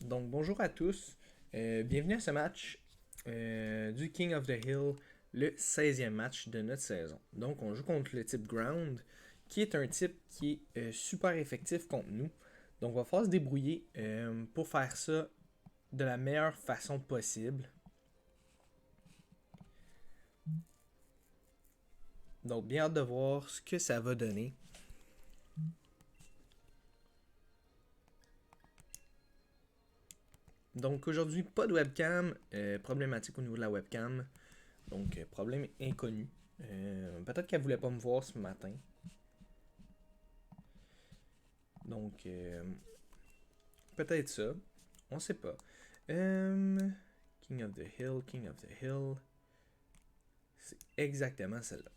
Donc bonjour à tous, bienvenue à ce match du King of the Hill, le 16e match de notre saison. Donc on joue contre le type Ground, qui est un type qui est super effectif contre nous. Donc on va falloir se débrouiller pour faire ça de la meilleure façon possible. Donc bien hâte de voir ce que ça va donner. Donc aujourd'hui, pas de webcam, problématique au niveau de la webcam. Donc problème inconnu. Peut-être qu'elle voulait pas me voir ce matin. Donc peut-être ça. On sait pas. King of the Hill, King of the Hill. C'est exactement celle-là.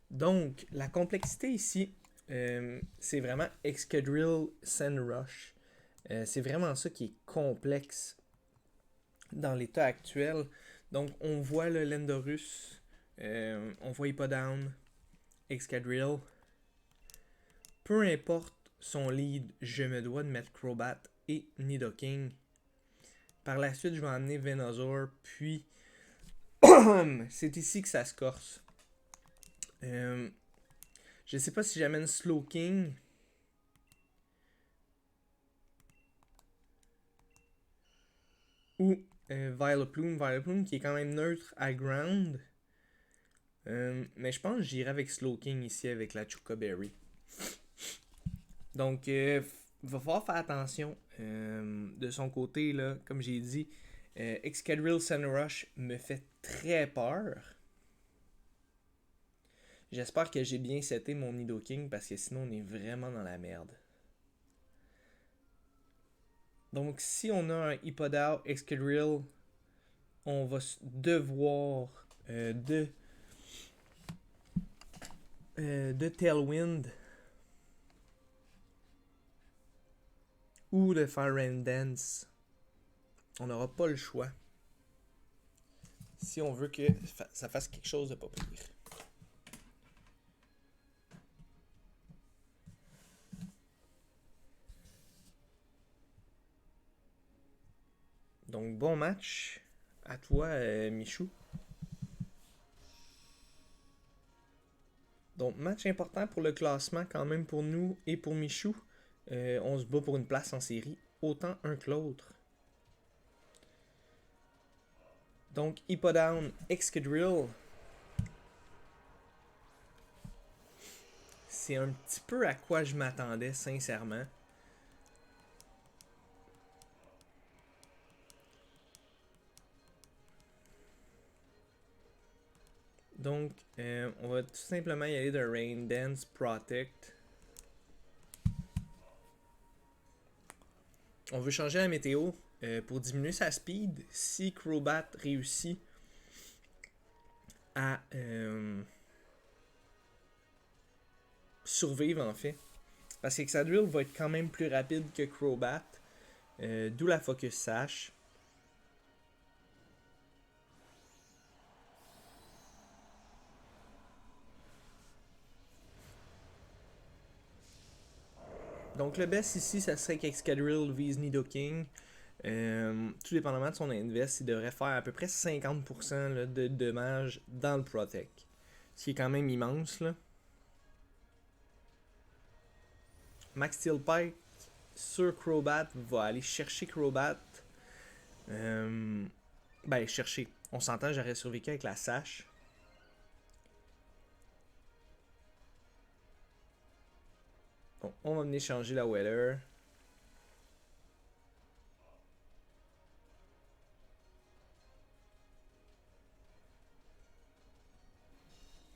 Donc, la complexité ici, c'est vraiment Excadrill Sand Rush. C'est vraiment ça qui est complexe dans l'état actuel. Donc, on voit le Lendorus, on voit Hippowdon, Excadrill. Peu importe son lead, je me dois de mettre Crobat et Nidoking. Par la suite, je vais emmener Venusaur, puis c'est ici que ça se corse. Je sais pas si j'amène Slowking. Ou Vileplume qui est quand même neutre à Ground. Mais je pense que j'irai avec Slowking ici avec la Choco Berry. Donc, il va falloir faire attention de son côté, là, comme j'ai dit. Excadrill Sunrush me fait très peur. J'espère que j'ai bien seté mon Nidoking parce que sinon on est vraiment dans la merde. Donc si on a un Hippowdon Excadrill, on va devoir de Tailwind ou de faire Rain Dance. On n'aura pas le choix si on veut que ça fasse quelque chose de pas pire. Donc bon match à toi Michou. Donc match important pour le classement quand même pour nous et pour Michou. On se bat pour une place en série, autant un que l'autre. Donc Hippowdon Excadrill. C'est un petit peu à quoi je m'attendais sincèrement. Donc, on va tout simplement y aller de Rain Dance Protect. On veut changer la météo pour diminuer sa speed. Si Crobat réussit à survivre en fait. Parce que Excadrill va être quand même plus rapide que Crobat. D'où la Focus Sash. Donc le best ici, ça serait qu'Excadrill vise Nidoking. Tout dépendamment de son invest, il devrait faire à peu près 50% là, de dommages dans le Protect. Ce qui est quand même immense. Là. Max Steel Pike sur Crobat va aller chercher Crobat. Chercher. On s'entend, j'aurais survécu avec la Sash. Bon, on va venir changer la weather.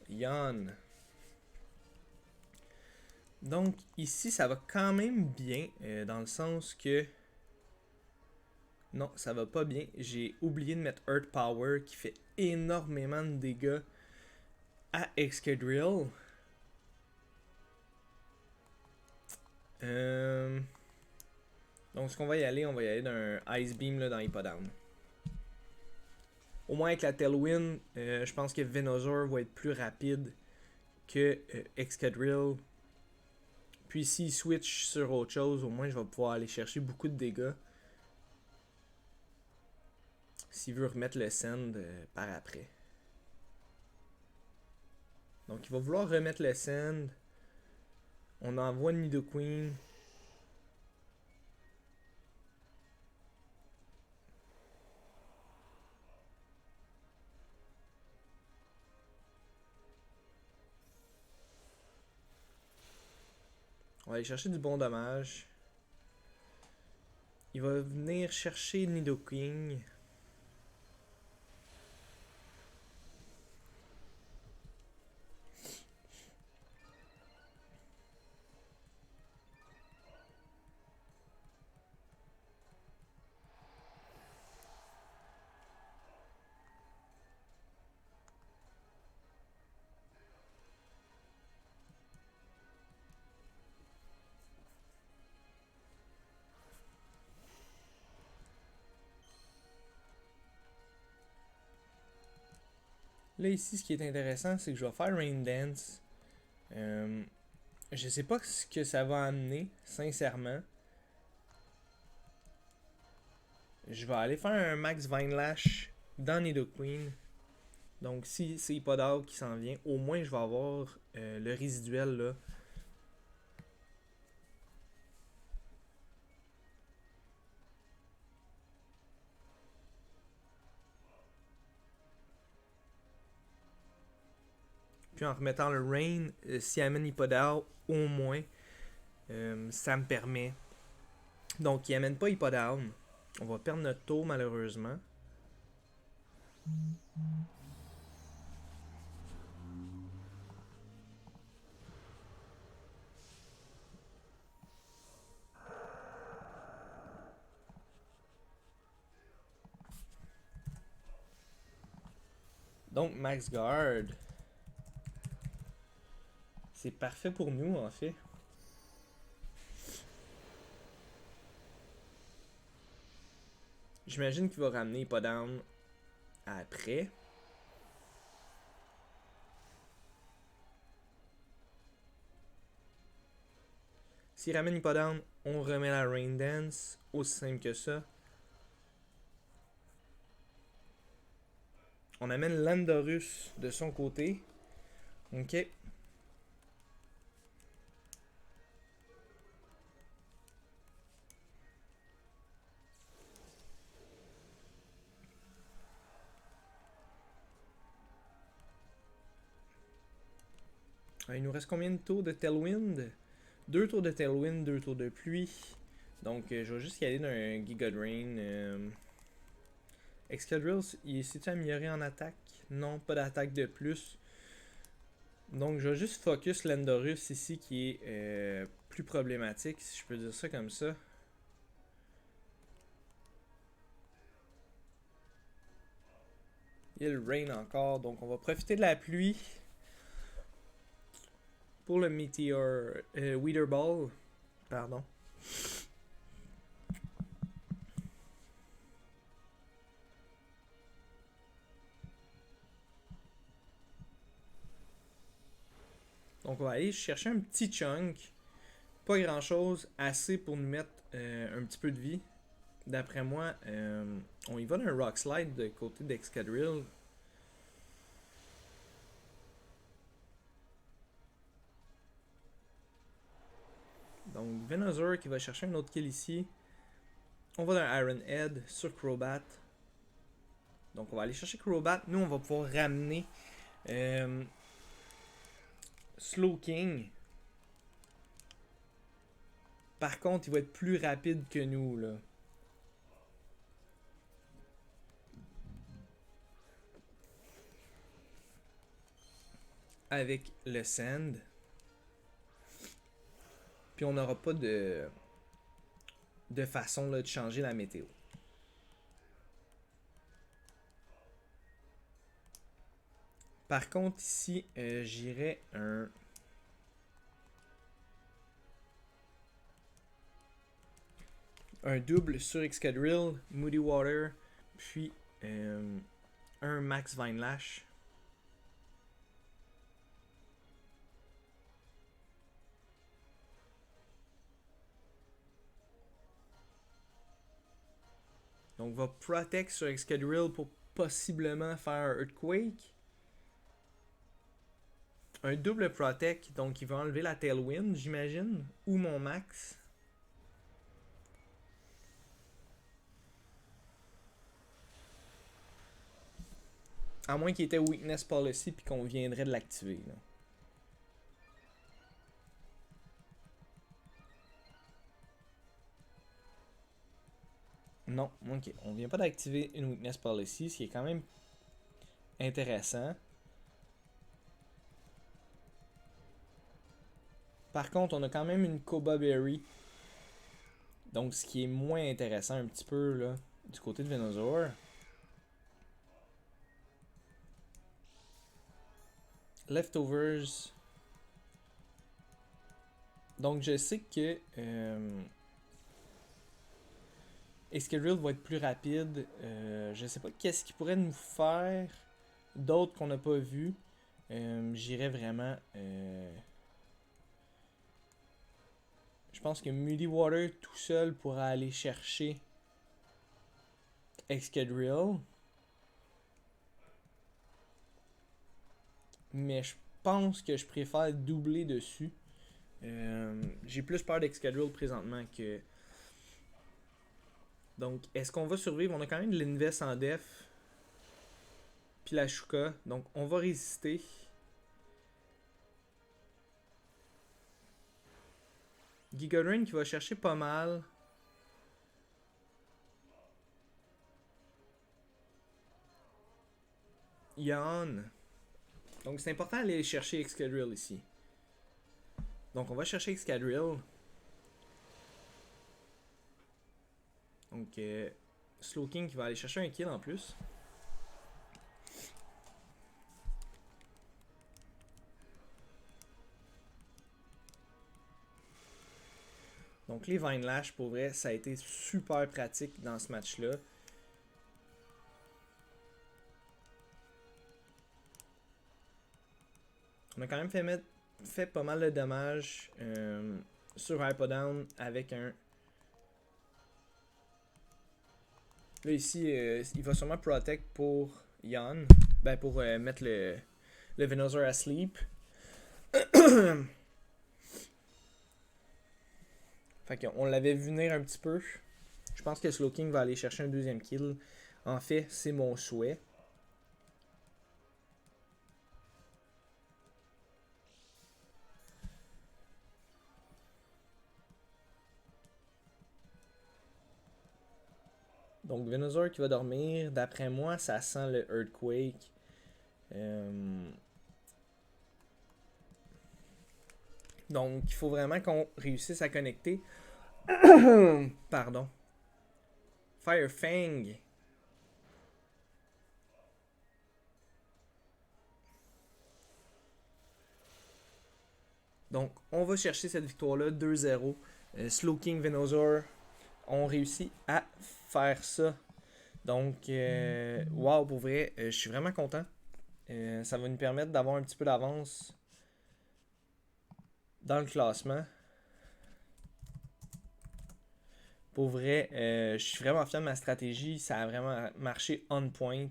Yann. Donc ici, ça va quand même bien, dans le sens que... Non, ça va pas bien. J'ai oublié de mettre Earth Power qui fait énormément de dégâts à Excadrill. Donc ce qu'on va y aller, on va y aller d'un Ice Beam là, dans Hippowdon. Au moins avec la Tailwind, je pense que Venusaur va être plus rapide que Excadrill Puis s'il switch sur autre chose, au moins je vais pouvoir aller chercher beaucoup de dégâts. S'il veut remettre le send par après. Donc il va vouloir remettre le send. On envoie Nidoqueen. On va aller chercher du bon dommage. Il va venir chercher Nidoqueen. Là ici, ce qui est intéressant, c'est que je vais faire Rain Dance. Je sais pas ce que ça va amener, sincèrement. Je vais aller faire un Max Vinelash dans Nidoqueen. Donc si c'est Hippowdon qui s'en vient, au moins je vais avoir le résiduel là. Puis en remettant le Rain, s'il amène Hippowdon, au moins, ça me permet. Donc il amène pas Hippowdon. On va perdre notre tour malheureusement. Donc Max Guard. C'est parfait pour nous en fait. J'imagine qu'il va ramener Hippowdon après. S'il ramène Hippowdon, on remet la Rain Dance. Aussi simple que ça. On amène Landorus de son côté. Ok. Il nous reste combien de tours de Tailwind? 2 tours de Tailwind, 2 tours de pluie. Donc je vais juste y aller d'un Giga Drain. Excadrill, il s'est amélioré en attaque? Non, pas d'attaque de plus. Donc je vais juste focus Landorus ici qui est plus problématique, si je peux dire ça comme ça. Il y a le rain encore, donc on va profiter de la pluie pour le Meteor Wither Ball. Pardon. Donc on va aller chercher un petit chunk. Pas grand chose, assez pour nous mettre un petit peu de vie. D'après moi, on y va d'un Rock Slide de côté d'Excadrill. Donc Venusaur qui va chercher un autre kill ici. On va d'un Iron Head sur Crobat. Donc on va aller chercher Crobat. Nous on va pouvoir ramener Slowking. Par contre, il va être plus rapide que nous là. Avec le Sand. Puis on n'aura pas de façon là, de changer la météo. Par contre, ici, j'irai un double sur Excadrill, Moody Water, puis un Max Vinelash. Donc, va Protect sur Excadrill pour possiblement faire un Earthquake. Un double Protect, donc il va enlever la Tailwind, j'imagine. Ou mon Max. À moins qu'il était Weakness Policy puis qu'on viendrait de l'activer. Là. Non, ok. On vient pas d'activer une Weakness Policy, ce qui est quand même intéressant. Par contre, on a quand même une Koba Berry. Donc, ce qui est moins intéressant un petit peu là, du côté de Venusaur. Leftovers. Donc, je sais que Excadrill va être plus rapide. Je sais pas qu'est-ce qu'il pourrait nous faire d'autres qu'on n'a pas vu. J'irais vraiment. Je pense que Muddy Water tout seul pourra aller chercher Excadrill. Mais je pense que je préfère doubler dessus. J'ai plus peur d'Excadrill présentement que. Donc, est-ce qu'on va survivre? On a quand même de l'invest en def. Puis la Shuka. Donc, on va résister. Giga Drain qui va chercher pas mal. Yawn. Donc, c'est important d'aller chercher Excadrill ici. Donc, on va chercher Excadrill. Donc, Slowking qui va aller chercher un kill en plus. Donc, les Vine Lash, pour vrai, ça a été super pratique dans ce match-là. On a quand même fait pas mal de dommages sur Hypodown avec un. Là, ici, il va sûrement Protect pour Yon. Ben, pour mettre le Venusaur à sleep. Fait qu'on l'avait vu venir un petit peu. Je pense que Slowking va aller chercher un deuxième kill. En fait, c'est mon souhait. Donc Venusaur qui va dormir. D'après moi, ça sent le Earthquake. Donc il faut vraiment qu'on réussisse à connecter. Pardon. Fire Fang. Donc, on va chercher cette victoire-là, 2-0. Slowking, Venusaur ont réussi à faire ça. Donc, wow, pour vrai, je suis vraiment content. Ça va nous permettre d'avoir un petit peu d'avance dans le classement. Pour vrai, je suis vraiment fier de ma stratégie. Ça a vraiment marché on point.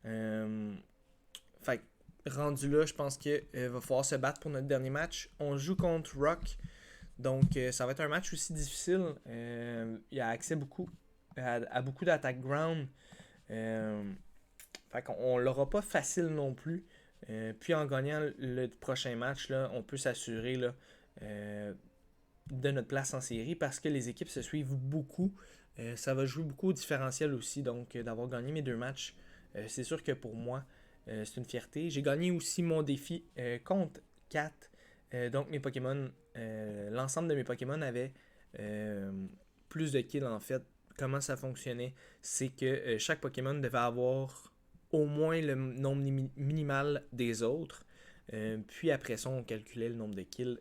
Fait rendu là, je pense qu'il va falloir se battre pour notre dernier match. On joue contre Rock. Donc, ça va être un match aussi difficile. Il a accès à beaucoup d'attaques ground. Fait qu'on l'aura pas facile non plus. Puis en gagnant le prochain match, là, on peut s'assurer là, de notre place en série parce que les équipes se suivent beaucoup. Ça va jouer beaucoup au différentiel aussi. Donc, d'avoir gagné mes deux matchs, c'est sûr que pour moi, c'est une fierté. J'ai gagné aussi mon défi contre 4. Donc, mes Pokémon, l'ensemble de mes Pokémon avaient plus de kills en fait. Comment ça fonctionnait? C'est que chaque Pokémon devait avoir au moins le nombre minimal des autres. Puis après ça, on calculait le nombre de kills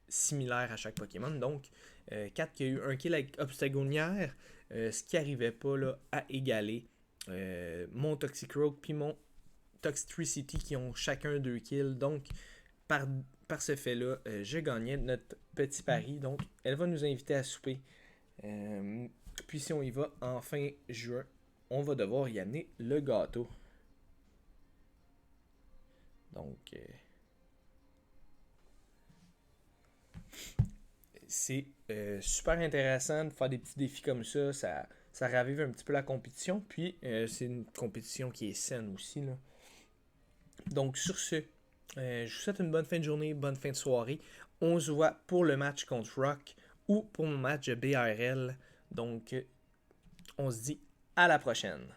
similaire à chaque Pokémon. Donc, 4 qui a eu un kill avec Obstagonia, ce qui n'arrivait pas là, à égaler mon Toxicroak puis mon Toxtricity qui ont chacun 2 kills. Donc, par ce fait-là, je gagnais notre petit pari. Donc, elle va nous inviter à souper. Puis Puis si on y va en fin juin, on va devoir y amener le gâteau. Donc, c'est super intéressant de faire des petits défis comme ça. Ça ravive un petit peu la compétition. Puis, c'est une compétition qui est saine aussi, là. Donc, sur ce, je vous souhaite une bonne fin de journée, bonne fin de soirée. On se voit pour le match contre Rock ou pour mon match de BRL. Donc, on se dit à la prochaine.